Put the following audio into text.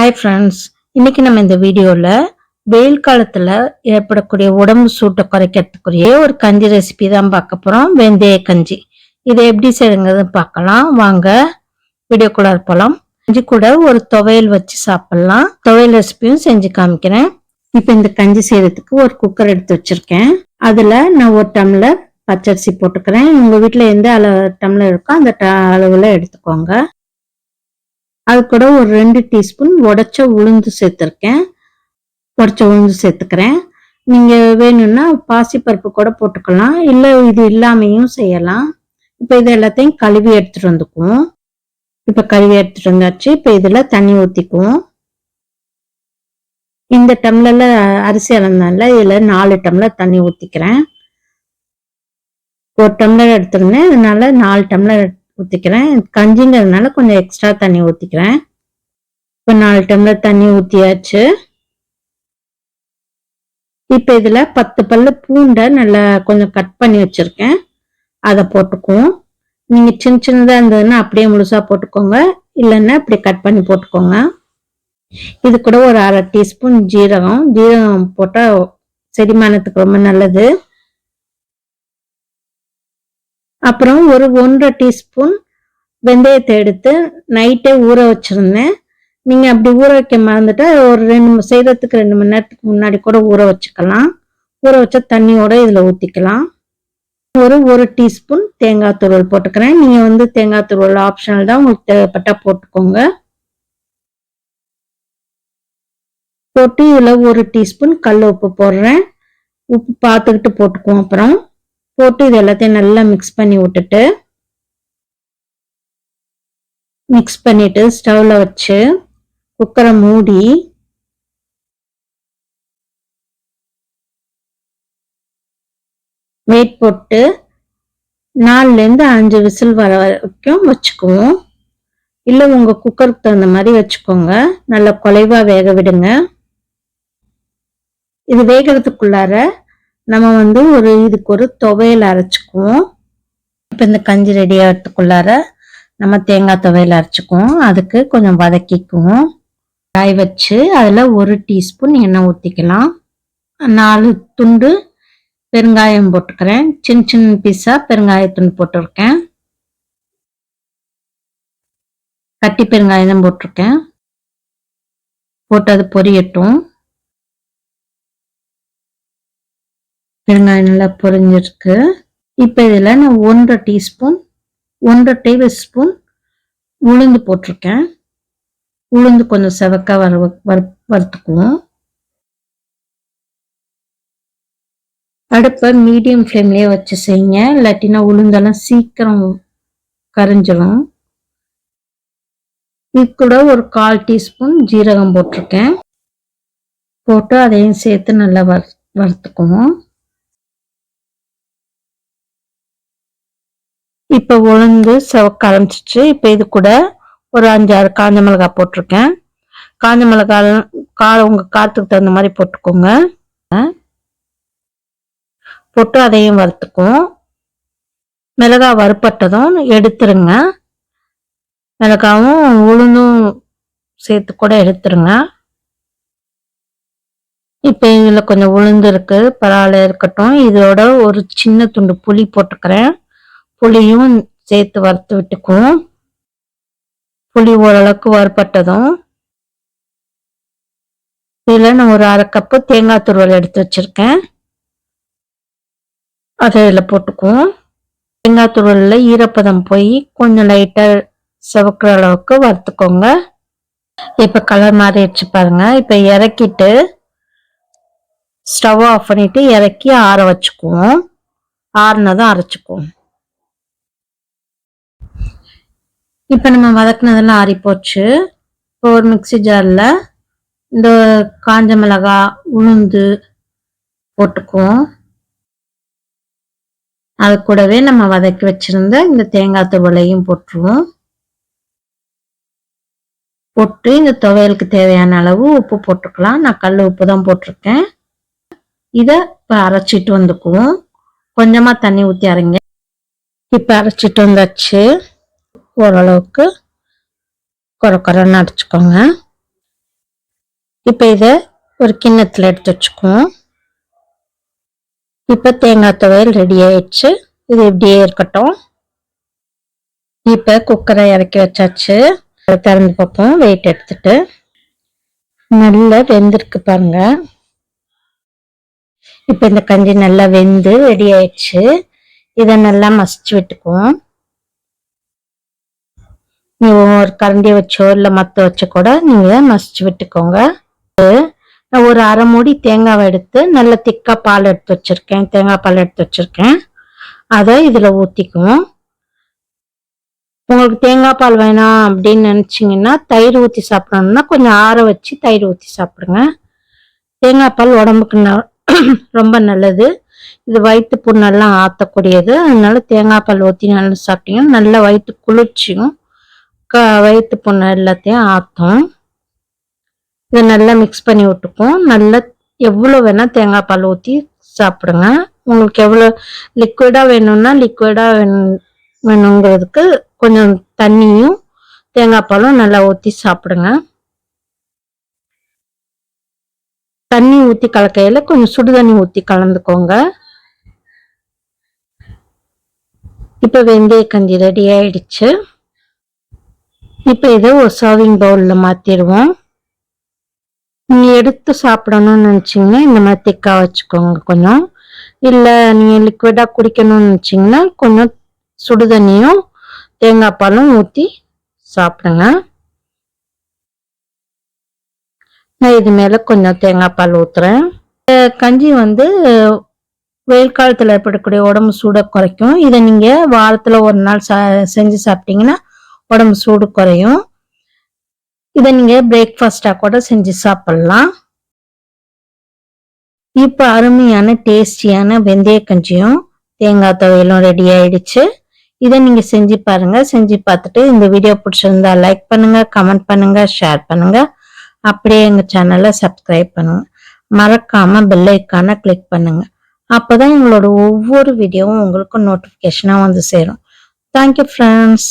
Hi friends, இன்னைக்கு நம்ம இந்த வீடியோவில் வெயில் காலத்தில் ஏற்படக்கூடிய உடம்பு சூட்டை குறைக்கிறதுக்குரிய ஒரு கஞ்சி ரெசிபி தான் பார்க்க போகிறோம். வெந்தய கஞ்சி. இதை எப்படி செய்யுங்கிறது பார்க்கலாம் வாங்க. வீடியோக்குள்ள போகலாம். கஞ்சி கூட ஒரு துவையல் வச்சு சாப்பிட்லாம். துவையல் ரெசிபியும் செஞ்சு காமிக்கிறேன். இப்போ இந்த கஞ்சி செய்யறதுக்கு ஒரு குக்கர் எடுத்து வச்சிருக்கேன். அதில் நான் ஒரு டம்ளர் பச்சரிசி போட்டுக்கிறேன். உங்கள் வீட்டில் எந்த டம்ளர் இருக்கோ அந்த அளவில் எடுத்துக்கோங்க. அது கூட ஒரு 2 டீஸ்பூன் உடைச்ச உளுந்து சேர்த்துருக்கேன். உடைச்ச உளுந்து சேர்த்துக்கிறேன். நீங்கள் வேணும்னா பாசிப்பருப்பு கூட போட்டுக்கலாம், இல்லை இது இல்லாமையும் செய்யலாம். இப்போ இது எல்லாத்தையும் கழுவி எடுத்துட்டு வந்துக்குவோம். இப்போ கழுவி எடுத்துட்டு வந்தாச்சு. இப்போ இதில் தண்ணி ஊற்றிக்குவோம். இந்த டம்ளர்ல அரிசி அளந்தால இதில் 4 டம்ளர் தண்ணி ஊற்றிக்கிறேன். ஒரு டம்ளர் எடுத்துருந்தேன், அதனால 4 டம்ளர் ஊற்றிக்கிறேன். கஞ்சிங்கிறதுனால கொஞ்சம் எக்ஸ்ட்ரா தண்ணி ஊற்றிக்கிறேன். இப்போ 4 டம்ளர் தண்ணி ஊற்றியாச்சு. இப்போ இதில் 10 பல்லு பூண்டை நல்லா கொஞ்சம் கட் பண்ணி வச்சுருக்கேன், அதை போட்டுக்குவோம். நீங்கள் சின்ன சின்னதாக இருந்ததுன்னா அப்படியே முழுசாக போட்டுக்கோங்க, இல்லைன்னா இப்படி கட் பண்ணி போட்டுக்கோங்க. இது கூட ஒரு 1/2 டீஸ்பூன் ஜீரகம் போட்டால் செரிமானத்துக்கு ரொம்ப நல்லது. அப்புறம் ஒரு 1/2 டீஸ்பூன் வெந்தயத்தை எடுத்து நைட்டே ஊற வச்சிருந்தேன். நீங்கள் அப்படி ஊற வைக்க மறந்துட்டா ஒரு செய்யறதுக்கு 2 மணி நேரத்துக்கு முன்னாடி கூட ஊற வச்சுக்கலாம். ஊற வச்ச தண்ணியோட இதில் ஊற்றிக்கலாம். ஒரு டீஸ்பூன் தேங்காய் துருவல் போட்டுக்கிறேன். நீங்கள் தேங்காய் துருவல் ஆப்ஷனல் தான், உங்களுக்கு தேவைப்பட்டா போட்டுக்கோங்க. போட்டு இதில் 1 டீஸ்பூன் கல் உப்பு போடுறேன். உப்பு பார்த்துக்கிட்டு போட்டுக்குவோம். அப்புறம் போட்டு இது எல்லாத்தையும் நல்லா மிக்ஸ் பண்ணிட்டு ஸ்டவ்ல வச்சு குக்கரை மூடி வெயிட் போட்டு 4ல இருந்து 5 விசில் வர வரைக்கும் வச்சுக்குவோம். இல்லை உங்க குக்கருக்கு தகுந்த மாதிரி வச்சுக்கோங்க. நல்லா குலைவா வேக விடுங்க. இது வேகிறதுக்குள்ளார நம்ம இதுக்கு ஒரு துவையல் அரைச்சிக்குவோம். இப்போ இந்த கஞ்சி ரெடி ஆகிறதுக்குள்ளார நம்ம தேங்காய் துவையல் அரைச்சிக்குவோம். அதுக்கு கொஞ்சம் வதக்கிக்குவோம். காய் வச்சு அதில் 1 டீஸ்பூன் எண்ணெய் ஊற்றிக்கலாம். 4 துண்டு பெருங்காயம் போட்டுக்கிறேன். சின்ன சின்ன பீஸாக பெருங்காயத்துண்டு போட்டிருக்கேன். கட்டி பெருங்காயம் தான் போட்டிருக்கேன். போட்டு அது பொரியட்டும். பெருங்காயம் நல்லா பொரிஞ்சிருக்கு. இப்போ இதில் நான் 1 டேபிள் ஸ்பூன் உளுந்து போட்டிருக்கேன். உளுந்து கொஞ்சம் செவக்க வறுத்துக்குவோம். அடுப்பை மீடியம் ஃப்ளேம்லேயே வச்சு செய்யுங்க, இல்லாட்டினா உளுந்தெல்லாம் சீக்கிரம் கரைஞ்சிடும். இது கூட ஒரு 1/4 டீஸ்பூன் ஜீரகம் போட்டிருக்கேன். போட்டு அதையும் சேர்த்து நல்லா வறுத்துக்குவோம். இப்போ உளுந்து செவக்க ஆரம்பிச்சிச்சு. இப்போ இது கூட ஒரு 5-6 காஞ்ச மிளகாய் போட்டிருக்கேன். காஞ்ச மிளகாய் உங்க காரத்துக்கு தகுந்த மாதிரி போட்டுக்கோங்க. போட்டு அதையும் வறுத்துக்குவோம். மிளகாய் வறுப்பட்டதும் எடுத்துருங்க. மிளகாவும் உளுந்தும் சேர்த்து கூட எடுத்துருங்க. இப்போ இதில் கொஞ்சம் உளுந்து இருக்கு, பரவாயில்ல இருக்கட்டும். இதோட ஒரு சின்ன துண்டு புளி போட்டுக்கிறேன். புளியும் சேர்த்து வறுத்து விட்டுக்குவோம். புளி ஓரளவுக்கு வறுப்பட்டதும் இதில் நான் ஒரு 1/2 கப்பு தேங்காய் துருவல் எடுத்து வச்சிருக்கேன், அதை இதில் போட்டுக்குவோம். தேங்காய் துருவலில் ஈரப்பதம் போய் கொஞ்சம் லைட்டாக செவக்கிற அளவுக்கு வறுத்துக்கோங்க. இப்போ கலர் மாறிடுச்சு பாருங்க. இப்போ இறக்கிட்டு ஸ்டவ் ஆஃப் பண்ணிட்டு இறக்கி ஆற வச்சுக்குவோம். ஆறுனதும் அரைச்சிக்குவோம். இப்போ நம்ம வதக்குனதெல்லாம் ஆறி போச்சு. இப்போ ஒரு மிக்சி ஜாரில் இந்த காஞ்ச மிளகாய் உளுந்து போட்டுக்குவோம். அது கூடவே நம்ம வதக்கி வச்சிருந்த இந்த தேங்காய் துருவலையும் போட்டுருவோம். போட்டு இந்த துவையலுக்கு தேவையான அளவு உப்பு போட்டுக்கலாம். நான் கல் உப்பு தான் போட்டிருக்கேன். இதை இப்போ அரைச்சிட்டு வந்துக்குவோம். கொஞ்சமாக தண்ணி ஊற்றி அரைங்க. இப்போ அரைச்சிட்டு வந்தாச்சு. ஓரளவுக்கு குறை குறைன்னு அரைச்சிக்கோங்க. இப்போ இதை ஒரு கிண்ணத்தில் எடுத்து வச்சுக்குவோம். இப்போ தேங்காய் துவையல் ரெடி ஆயிடுச்சு. இது இப்படியே இருக்கட்டும். இப்போ குக்கரை இறக்கி வச்சாச்சு. திறந்து பார்ப்போம். வெயிட் எடுத்துட்டு நல்லா வெந்திருக்கு பாருங்க. இப்போ இந்த கஞ்சி நல்லா வெந்து ரெடி ஆயிடுச்சு. இதை நல்லா மசிச்சு விட்டுக்குவோம். நீங்க ஒரு கரண்டியை வச்சோ இல்லை மத்த வச்சு கூட நீங்க மசிச்சு விட்டுக்கோங்க. நான் ஒரு அரை மூடி தேங்காவை எடுத்து நல்ல திக்கா பால் எடுத்து வச்சிருக்கேன். தேங்காய் பால் எடுத்து வச்சிருக்கேன். அதை இதுல ஊத்திக்குவோம். உங்களுக்கு தேங்காய் பால் வேணாம் அப்படின்னு நினைச்சீங்கன்னா தயிர் ஊற்றி சாப்பிடணும்னா கொஞ்சம் ஆற வச்சு தயிர் ஊற்றி சாப்பிடுங்க. தேங்காய் பால் உடம்புக்கு ரொம்ப நல்லது. இது வயிற்று புண்ணெல்லாம் ஆற்றக்கூடியது. அதனால தேங்காய் பால் ஊற்றி நல்லா சாப்பிட்டீங்கன்னா நல்ல வயிற்று குளிர்ச்சியும் வயிற்று புண்ணு எல்லாத்தையும் ஆற்றும். இதை நல்லா மிக்ஸ் பண்ணி விட்டுக்கும். நல்லா எவ்வளோ வேணா தேங்காய் பால் ஊற்றி சாப்பிடுங்க. உங்களுக்கு எவ்வளோ லிக்விடா வேணும்னா லிக்விடா வேணுங்கிறதுக்கு கொஞ்சம் தண்ணியும் தேங்காய் பாலும் நல்லா ஊற்றி சாப்பிடுங்க. தண்ணி ஊற்றி கலக்கையில கொஞ்சம் சுடு தண்ணி ஊற்றி கலந்துக்கோங்க. இப்போ வெந்தய கஞ்சி ரெடி ஆயிடுச்சு. இப்போ இதை ஒரு சர்விங் பவுல்ல மாத்திடுவோம். நீங்க எடுத்து சாப்பிடணும்னு நினைச்சீங்கன்னா இந்த மாதிரி திக்கா வச்சுக்கோங்க. கொஞ்சம் இல்லை நீங்க லிக்விடா குடிக்கணும்னு நினைச்சீங்கன்னா கொஞ்சம் சுடு தண்ணியும் தேங்காய் பாலும் ஊற்றி சாப்பிடுங்க. நான் இது மேல கொஞ்சம் தேங்காய் பால் ஊத்துறேன். கஞ்சி வெயில் காலத்துல ஏற்படக்கூடிய உடம்பு சூட குறைக்கும். இதை நீங்க வாரத்துல ஒரு நாள் செஞ்சு சாப்பிட்டீங்கன்னா உடம்பு சூடு குறையும். இதை நீங்க பிரேக்ஃபாஸ்டா கூட செஞ்சு சாப்பிடலாம். இப்ப அருமையான டேஸ்டியான வெந்தய கஞ்சியும் தேங்காய் துவையலும் ரெடி ஆயிடுச்சு. இதை நீங்க செஞ்சு பாருங்க. செஞ்சு பார்த்துட்டு இந்த வீடியோ பிடிச்சிருந்தா லைக் பண்ணுங்க, கமெண்ட் பண்ணுங்க, ஷேர் பண்ணுங்க. அப்படியே எங்க சேனலை சப்ஸ்கிரைப் பண்ணுங்க. மறக்காம பெல் ஐக்கானை கிளிக் பண்ணுங்க. அப்பதான் எங்களோட ஒவ்வொரு வீடியோவும் உங்களுக்கு நோட்டிபிகேஷனா வந்து சேரும். Thank you friends.